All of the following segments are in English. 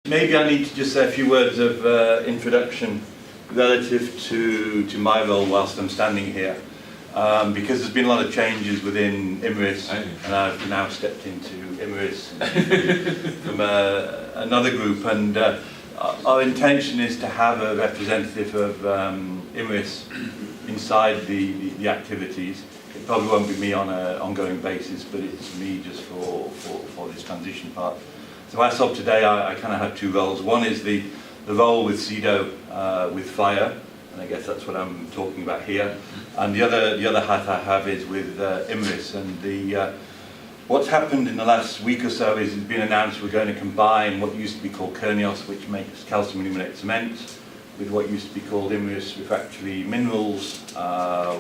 Maybe I need to just say a few words of introduction relative to my role whilst I'm standing here, because there's been a lot of changes within IMRIS, and I've now stepped into IMRIS from another group, and our intention is to have a representative of IMRIS inside the activities. It probably won't be me on an ongoing basis, but it's me just for this transition part. So as of today, I kind of have two roles. One is the role with CEDO with fire, and I guess that's what I'm talking about here. And the other hat I have is with IMRIS. And what's happened in the last week or so is it's been announced we're going to combine what used to be called Kernios, which makes calcium aluminate cement, with what used to be called IMRIS refractory minerals,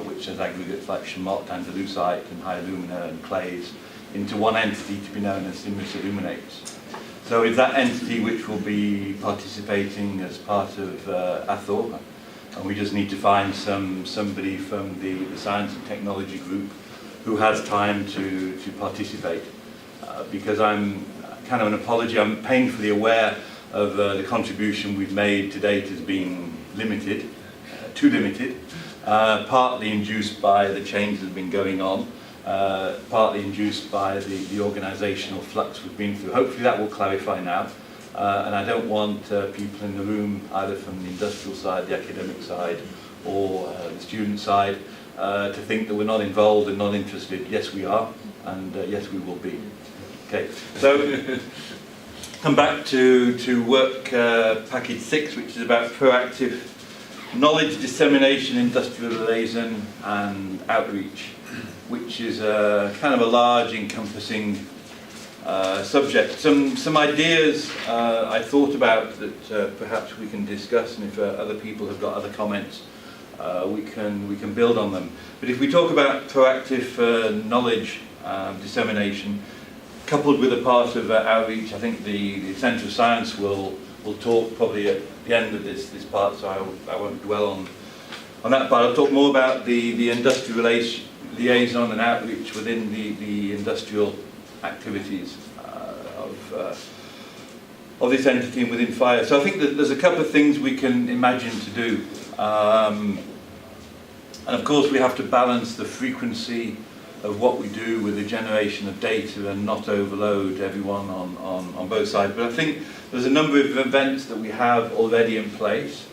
which has aggregates like chamot, andalusite, and high alumina and clays, into one entity to be known as IMRIS Illuminates. So it's that entity which will be participating as part of ATHOR, and we just need to find somebody from the science and technology group who has time to participate. Because I'm kind of an apology, I'm painfully aware of the contribution we've made to date as being limited, too limited, partly induced by the change that's been going on. Partly induced by the organisational flux we've been through. Hopefully that will clarify now, and I don't want people in the room, either from the industrial side, the academic side, or the student side, to think that we're not involved and not interested. Yes, we are, and yes, we will be. Okay, so come back to work package 6, which is about proactive knowledge dissemination, industrial liaison, and outreach, which is kind of a large, encompassing subject. Some ideas I thought about that perhaps we can discuss, and if other people have got other comments, we can build on them. But if we talk about proactive knowledge dissemination, coupled with a part of outreach, I think the Centre of Science will talk probably at the end of this part, so I won't dwell on that part. I'll talk more about the industrial liaison and outreach within the industrial activities of this entity and within fire. So I think that there's a couple of things we can imagine to do. And of course we have to balance the frequency of what we do with the generation of data and not overload everyone on both sides. But I think there's a number of events that we have already in place,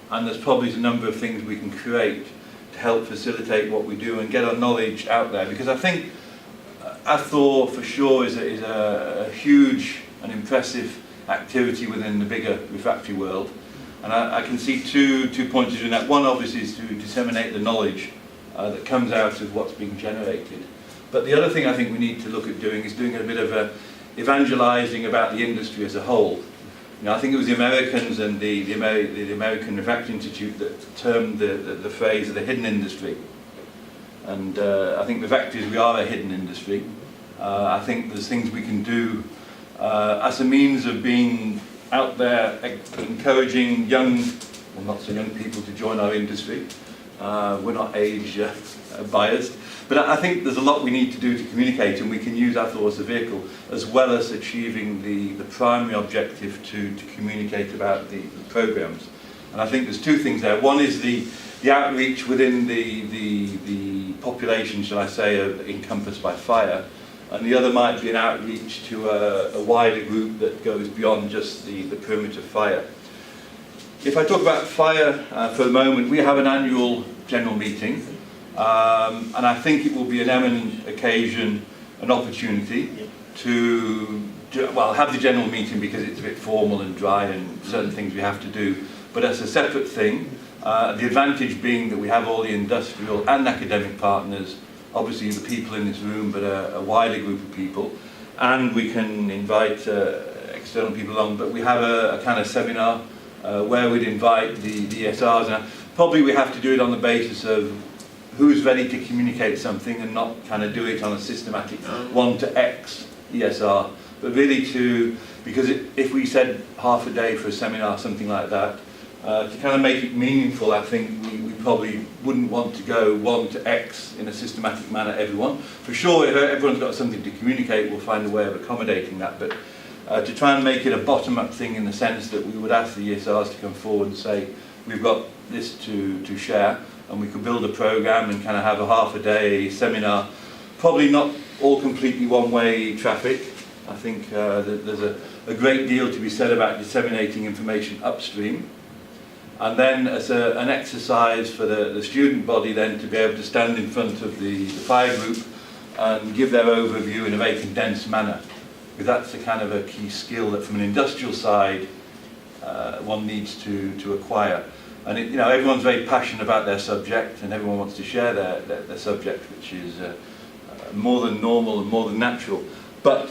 and there's probably a number of things we can create to help facilitate what we do and get our knowledge out there. Because I think ATHOR for sure is a huge and impressive activity within the bigger refractory world. And I can see two points of doing that. One obviously is to disseminate the knowledge that comes out of what's being generated. But the other thing I think we need to look at doing is doing a bit of evangelizing about the industry as a whole. You know, I think it was the Americans and the American Refractory Institute that termed the phrase the hidden industry. And I think refractories, we are a hidden industry. I think there's things we can do as a means of being out there encouraging young, well not so young people to join our industry. We're not age biased, but I think there's a lot we need to do to communicate, and we can use ATHOR as a vehicle, as well as achieving the primary objective to communicate about the programs. And I think there's two things there. One is the outreach within the population, shall I say, encompassed by fire, and the other might be an outreach to a wider group that goes beyond just the perimeter of fire. If I talk about fire for a moment, we have an annual general meeting, and I think it will be an eminent occasion, an opportunity to have the general meeting because it's a bit formal and dry and certain things we have to do, but as a separate thing. The advantage being that we have all the industrial and academic partners, obviously the people in this room, but a wider group of people, and we can invite external people along, but we have a kind of seminar where we'd invite the ESRs. Now, probably we have to do it on the basis of who's ready to communicate something and not kind of do it on a systematic 1 to X ESR, but really because if we said half a day for a seminar, something like that, to kind of make it meaningful, I think we probably wouldn't want to go 1 to X in a systematic manner, everyone. For sure, if everyone's got something to communicate, we'll find a way of accommodating that, but to try and make it a bottom-up thing in the sense that we would ask the ESRs to come forward and say, we've got this to share, and we could build a program and kind of have a half-a-day seminar. Probably not all completely one-way traffic. I think there's a great deal to be said about disseminating information upstream. And then as an exercise for the student body then to be able to stand in front of the fire group and give their overview in a very condensed manner. Because that's a kind of a key skill that from an industrial side one needs to acquire. And everyone's very passionate about their subject and everyone wants to share their subject, which is more than normal and more than natural. But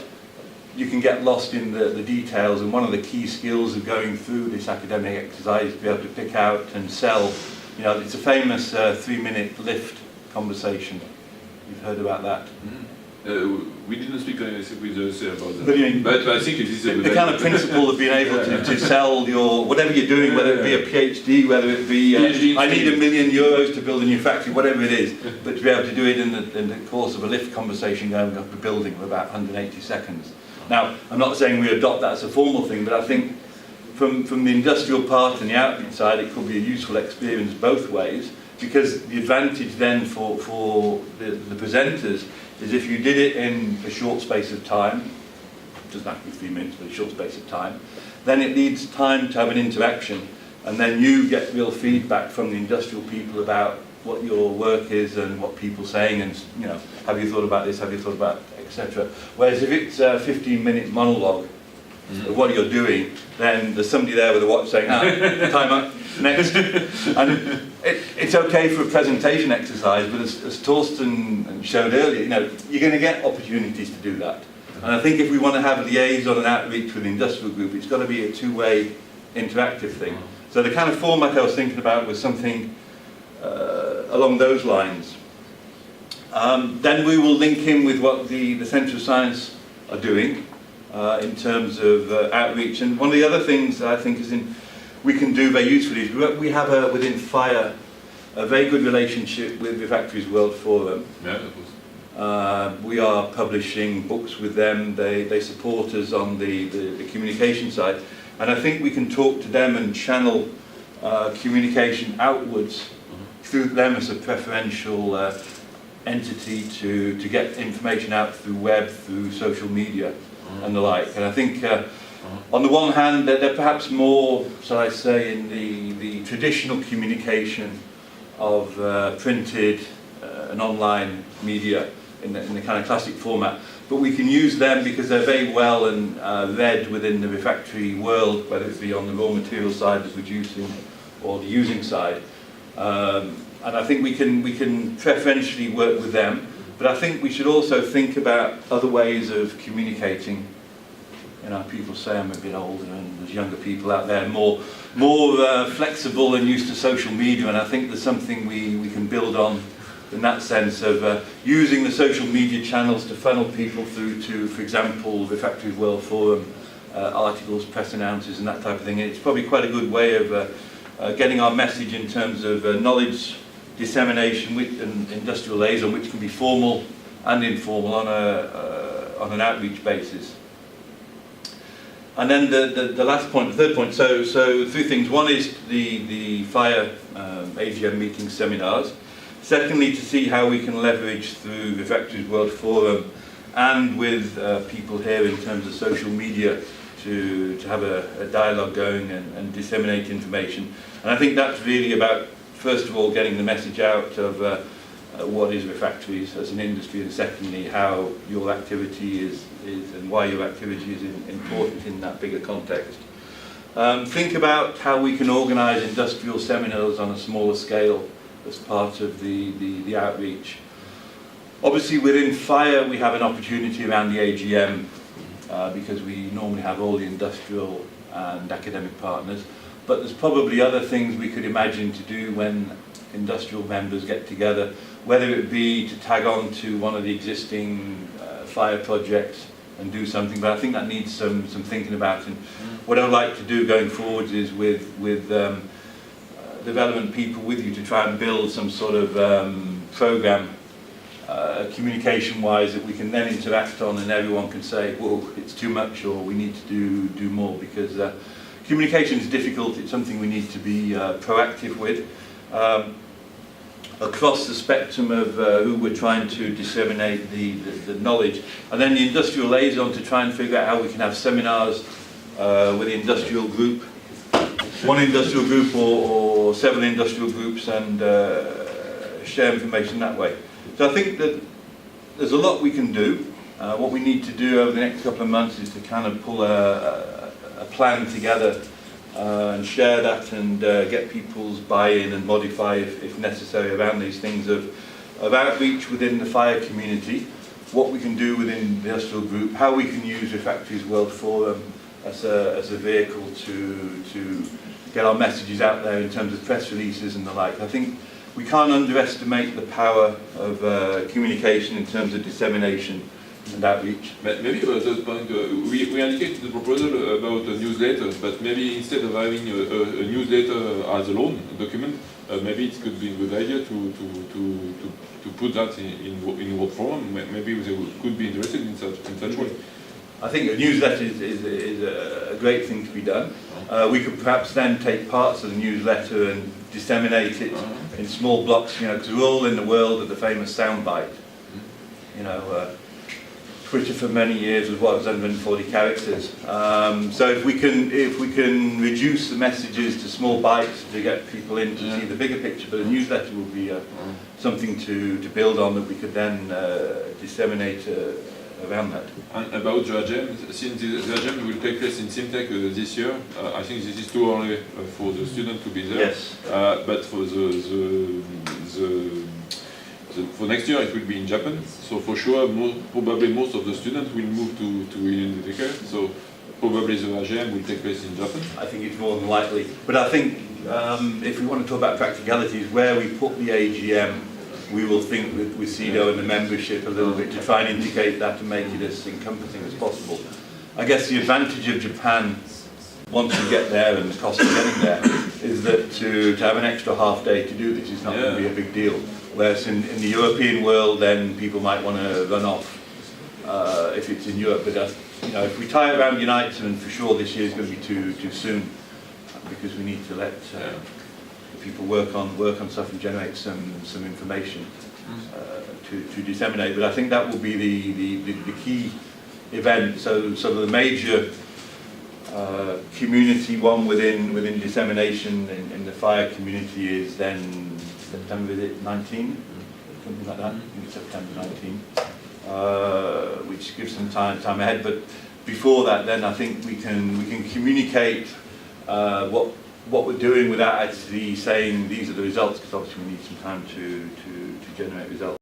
you can get lost in the details, and one of the key skills of going through this academic exercise is to be able to pick out and sell. It's a famous 3-minute lift conversation. You've heard about that? We didn't speak with us about that. But I think it is the kind of principle of being able to sell your whatever you're doing, whether it be a PhD, whether it be I need €1 million to build a new factory, whatever it is, but to be able to do it in the course of a lift conversation going up a building for about 180 seconds. Now, I'm not saying we adopt that as a formal thing, but I think from the industrial part and the outreach side, it could be a useful experience both ways, because the advantage then for the presenters is if you did it in a short space of time, it doesn't have to be 3 minutes, but a short space of time, then it needs time to have an interaction, and then you get real feedback from the industrial people about what your work is and what people are saying, and have you thought about this, have you thought about etc. Whereas if it's a 15-minute monologue of what you're doing, then there's somebody there with a watch saying, time up, next. And it's okay for a presentation exercise, but as Torsten showed earlier, you're going to get opportunities to do that. And I think if we want to have liaison and outreach with the industrial group, it's got to be a two-way interactive thing. So the kind of format I was thinking about was something along those lines. Then we will link in with what the Centre of Science are doing in terms of outreach. And one of the other things that I think we can do very usefully is we have within Fire a very good relationship with the Refractories World Forum. Yeah, of course. We are publishing books with them. They support us on the communication side. And I think we can talk to them and channel communication outwards through them as a preferential entity to get information out through web, through social media and the like. And I think on the one hand they're perhaps more, shall I say, in the traditional communication of printed and online media in the kind of classic format, but we can use them because they're very well and read within the refractory world, whether it be on the raw material side, the producing or the using side. And I think we can preferentially work with them, but I think we should also think about other ways of communicating. People say I'm a bit older and there's younger people out there more flexible and used to social media, and I think there's something we can build on in that sense of using the social media channels to funnel people through to, for example, Refractory World Forum, articles, press announcements and that type of thing. And it's probably quite a good way of getting our message in terms of knowledge dissemination with an industrial liaison, which can be formal and informal on an outreach basis. And then the last point, the third point, so three things. One is the Fire AGM meetings, seminars. Secondly, to see how we can leverage through the Refractories World Forum and with people here in terms of social media to have a dialogue going and disseminate information. And I think that's really about, first of all, getting the message out of what is refractories as an industry, and secondly, how your activity is and why your activity is important in that bigger context. Think about how we can organise industrial seminars on a smaller scale as part of the outreach. Obviously within Fire we have an opportunity around the AGM because we normally have all the industrial and academic partners, but there's probably other things we could imagine to do when industrial members get together, whether it be to tag on to one of the existing Fire projects and do something, but I think that needs some thinking about. And what I'd like to do going forward is with the relevant people with you to try and build some sort of program communication-wise that we can then interact on, and everyone can say, whoa, it's too much, or we need to do more, because communication is difficult. It's something we need to be proactive with. Across the spectrum of who we're trying to disseminate the knowledge, and then the industrial liaison to try and figure out how we can have seminars with the industrial group, one industrial group or several industrial groups, and share information that way. So I think that there's a lot we can do. What we need to do over the next couple of months is to kind of pull a plan together and share that, and get people's buy-in and modify if necessary around these things of outreach within the fire community, what we can do within the industrial group, how we can use Refractories World Forum as a vehicle to get our messages out there in terms of press releases and the like. I think we can't underestimate the power of communication in terms of dissemination and outreach. Maybe about that point, we indicated the proposal about a newsletter, but maybe instead of having a newsletter as a lone document, maybe it could be a good idea to put that in word form. Maybe they could be interested in such way. I think a newsletter is a great thing to be done. We could perhaps then take parts of the newsletter and disseminate it in small blocks, you know, because we're all in the world of the famous soundbite. You know, Twitter for many years was 140 characters. So if we can reduce the messages to small bites to get people in to see the bigger picture, but a newsletter would be something to build on that we could then disseminate around that. And about the AGM, since the AGM will take place in Simtech this year, I think this is too early for the student to be there. Yes. But for for next year it will be in Japan. So for sure, probably most of the students will move to Indonesia. So probably the AGM will take place in Japan. I think it's more than likely. But I think if we want to talk about practicalities, where we put the AGM, we will think with CEDO and the membership a little bit to try and indicate that and make it as encompassing as possible. I guess the advantage of Japan, once you get there and the cost of getting there, is that to have an extra half day to do this is not going to be a big deal. Whereas in the European world, then people might want to run off if it's in Europe. But you know, if we tie it around United, and for sure this year is going to be too soon, because we need to let people work on stuff and generate some information to disseminate. But I think that will be the key event. So the major community one within dissemination in the fire community is then September 19, something like that. I think it's September 19, which gives some time ahead. But before that, then I think we can communicate what we're doing without actually saying these are the results, because obviously we need some time to generate results.